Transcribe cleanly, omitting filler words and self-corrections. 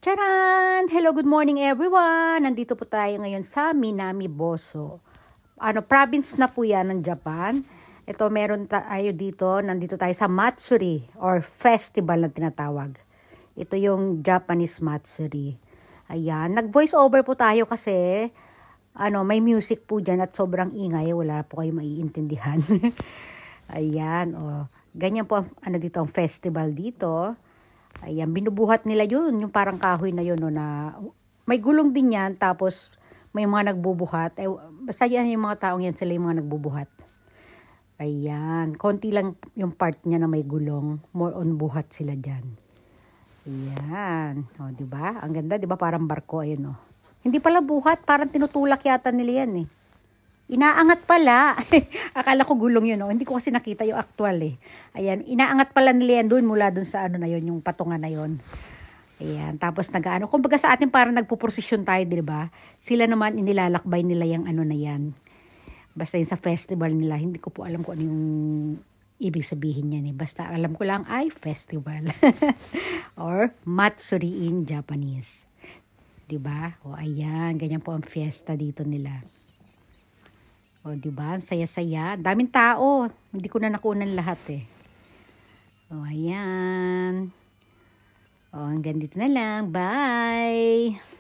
Charan! Hello, good morning everyone! Nandito po tayo ngayon sa Minami Boso. Province na po yan ng Japan. Ito, meron tayo dito. Nandito tayo sa Matsuri or festival na tinatawag. Ito yung Japanese Matsuri. Ayan, nag-voice over po tayo kasi may music po dyan at sobrang ingay. Wala po kayo maiintindihan. Ayan, ganyan po dito ang festival dito. Ayan, binubuhat nila yun, yung parang kahoy na yun, na may gulong din yan, tapos may mga nagbubuhat. Basta yan yung mga taong yan, sila yung mga nagbubuhat. Ayan, konti lang yung part niya na may gulong, more on buhat sila dyan. Ayan, diba? Ang ganda, diba? Parang barko, ayun, Hindi pala buhat, parang tinutulak yata nila yan, Inaangat pala. Akala ko gulong yun, Hindi ko kasi nakita yung actual, Ayan, inaangat pala nila yan doon mula doon sa na yun, yung patungan na yun. Ayan, tapos kumbaga sa atin parang nagpuprosesyon tayo, di ba? Sila naman inilalakbay nila yung na yan. Basta yun sa festival nila, hindi ko po alam kung ano yung ibig sabihin yan, Basta alam ko lang ay festival. Or Matsuri in Japanese. Di ba? Ayan, ganyan po ang fiesta dito nila. Diba? Saya-saya. Daming tao. Hindi ko na nakunan lahat, ayan. Hanggang dito na lang. Bye!